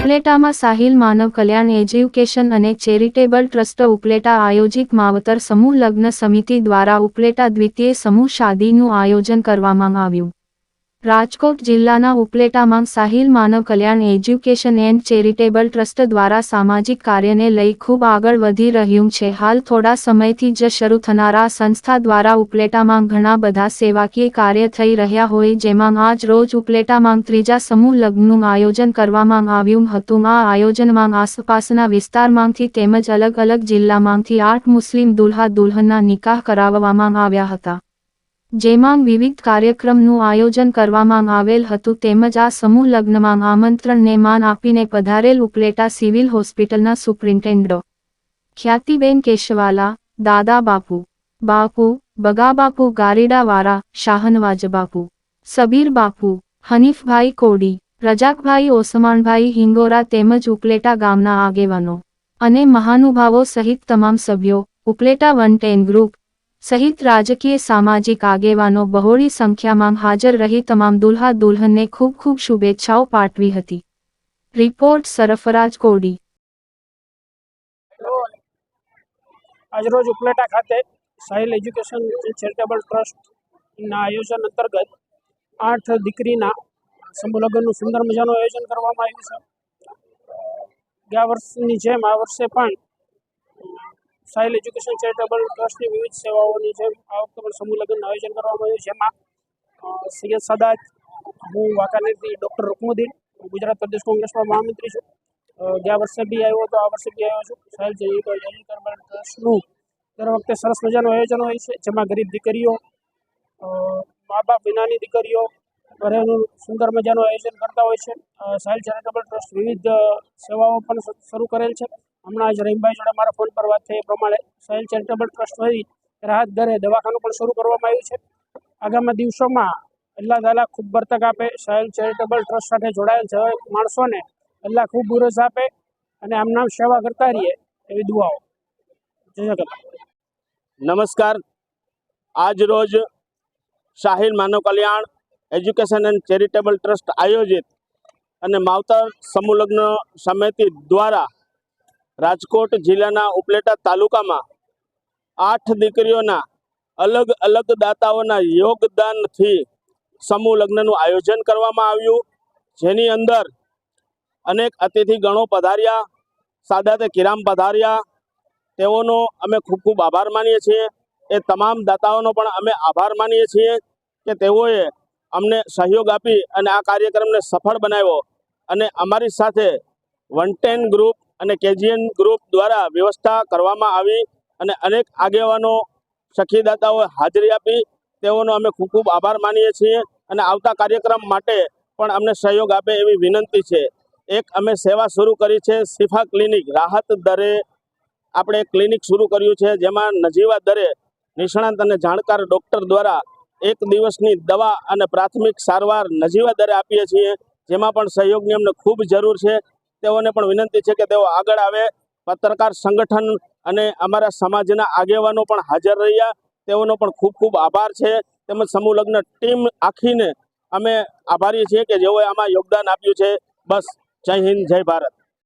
ઉપલેટામાં સાહિલ માનવ કલ્યાણ education અને charitable trust Upleta આયોજિત માવતર સમૂહ લગ્ન સમિતિ દ્વારા ઉપલેટા દ્વિતીય સમૂહ શાદીનું આયોજન કરવામાં આવ્યું। રાજકોટ જિલ્લાના ઉપલેટામાં સાહિલ માનવ કલ્યાણ એજ્યુકેશન એન્ડ ચેરિટેબલ ટ્રસ્ટ દ્વારા સામાજિક કાર્યને લઈ ખૂબ આગળ વધી રહ્યું છે। હાલ થોડા સમયથી જ શરૂ થનારા સંસ્થા દ્વારા ઉપલેટામાં ઘણા બધા સેવાકીય કાર્ય થઈ રહ્યા હોય, જેમાં આજ રોજ ઉપલેટામાં ત્રીજા સમૂહ લગ્નનું આયોજન કરવામાં આવ્યું હતું। આ આયોજનમાં આસપાસના વિસ્તારમાંથી તેમજ અલગ અલગ જિલ્લામાંથી 8 મુસ્લિમ દુલ્હા દુલ્હનના નિકાહ કરાવવામાં આવ્યા હતા, જેમાં વિવિધ કાર્યક્રમનું આયોજન કરવામાં આવેલ હતું। તેમજ આ સમૂહ લગ્નમાં આમંત્રણને માન આપીને પધારેલ ઉપલેટા સિવિલ હોસ્પિટલના સુપ્રિન્ટેન્ડન્ટ ખ્યાતિબેન કેશવાલા, દાદા બાપુ, બગાબાપુ ગારીડાવાળા, શાહનવાજ બાપુ, સબીર બાપુ, હનીફભાઈ કોડી, રજાકભાઈ ઓસમાણભાઈ હિંગોરા તેમજ ઉપલેટા ગામના આગેવાનો અને મહાનુભાવો સહિત તમામ સભ્યો, ઉપલેટા 110 ગ્રુપ સહિત રાજકીય સામાજિક આગેવાનો બહોળી સંખ્યામાં હાજર રહી તમામ દુલ્હા દુલ્હનને ખૂબ ખૂબ શુભેચ્છાઓ પાઠવી હતી। રિપોર્ટ સરફરાજ કોડી। આજરોજ ઉપલેટા ખાતે સાહિલ એજ્યુકેશન ચેરિટેબલ ટ્રસ્ટના આયોજન અંતર્ગત 8 દીકરીના સમૂહ લગ્નનું સુંદર મજાનું આયોજન કરવામાં આવ્યું છે। ગયા વર્ષની જેમ આ વર્ષે પણ સાહિલ એજ્યુકેશન ચેરિટેબલ ટ્રસ્ટની વિવિધ સેવાઓની જેમ આ વખતે પણ સમૂહ લગ્નનું આયોજન કરવામાં આવ્યું, જેમાં સૈયદ સાદાત, હું વાંકાનેરથી ડૉક્ટર રૂકમુદ્દીન, ગુજરાત પ્રદેશ કોંગ્રેસમાં મહામંત્રી છું। ગયા વર્ષે બી આવ્યો હતો, આ વર્ષે બી આવ્યો છું। સાહિલ ચેરિટેબલ ટ્રસ્ટનું દર વખતે સરસ મજાનું આયોજન હોય છે, જેમાં ગરીબ દીકરીઓ, મા બાપ વિનાની દીકરીઓ ઘરેનું સુંદર મજાનું આયોજન કરતા હોય છે। સાહિલ ચેરિટેબલ ટ્રસ્ટ વિવિધ સેવાઓ પણ શરૂ કરેલ છે। હમણાં જ રહીમભાઈ જોડે મારા ફોન પર વાત થઈ એ પ્રમાણે સાહિલ ચેરિટેબલ ટ્રસ્ટ વતી રાહત દરે દવાખાનું પણ શરૂ કરવામાં આવ્યું છે। આગામી દિવસોમાં અલ્લાહ તાલા ખૂબ બરકત આપે, સાહિલ ચેરિટેબલ ટ્રસ્ટ સાથે જોડાયેલ માણસોને અલ્લાહ ખૂબ બુરજ આપે અને આમનામ સેવા કરતા રહીએ એવી દુઆઓ। નમસ્કાર। આજ રોજ સાહિલ માનવ કલ્યાણ એજ્યુકેશન એન્ડ ચેરિટેબલ ટ્રસ્ટ આયોજિત અને માવતર સમૂહ લગ્ન સમિતિ દ્વારા રાજકોટ જિલ્લાના ઉપલેટા તાલુકામાં 8 દીકરીઓના અલગ અલગ દાતાઓના યોગદાનથી સમૂહ લગ્નનું આયોજન કરવામાં આવ્યું, જેની અંદર અનેક અતિથિગણો પધાર્યા, સાદાતે કિરામ પધાર્યા। તેઓનો અમે ખૂબ ખૂબ આભાર માનીએ છીએ। એ તમામ દાતાઓનો પણ અમે આભાર માનીએ છીએ કે તેઓએ અમને સહયોગ આપી અને આ કાર્યક્રમને સફળ બનાવ્યો અને અમારી સાથે 110 ગ્રુપ અને કેજીએન ગ્રુપ દ્વારા વ્યવસ્થા કરવામાં આવી અને અનેક આગેવાનો સખીદાતાઓએ હાજરી આપી। તેઓનો અમે ખૂબ ખૂબ આભાર માનીએ છીએ અને આવતા કાર્યક્રમ માટે પણ અમને સહયોગ આપે એવી વિનંતી છે। એક અમે સેવા શરૂ કરી છે, શિફા ક્લિનિક, રાહત દરે આપણે ક્લિનિક શરૂ કર્યું છે, જેમાં નજીવા દરે નિષ્ણાત અને જાણકાર ડૉક્ટર દ્વારા 1 દિવસની દવા અને પ્રાથમિક સારવાર નજીવા દરે આપીએ છીએ, જેમાં પણ સહયોગની અમને ખૂબ જરૂર છે। તેઓને પણ વિનંતી છે કે તેઓ આગળ આવે। પત્રકાર સંગઠન અને અમારા સમાજના આગેવાનો પણ હાજર રહ્યા, તેઓનો પણ ખૂબ ખૂબ આભાર છે। તેમજ સમૂહ લગ્ન ટીમ આખીને અમે આભારી છીએ કે જેઓએ આમાં યોગદાન આપ્યું છે। બસ, જય હિન્દ, જય ભારત।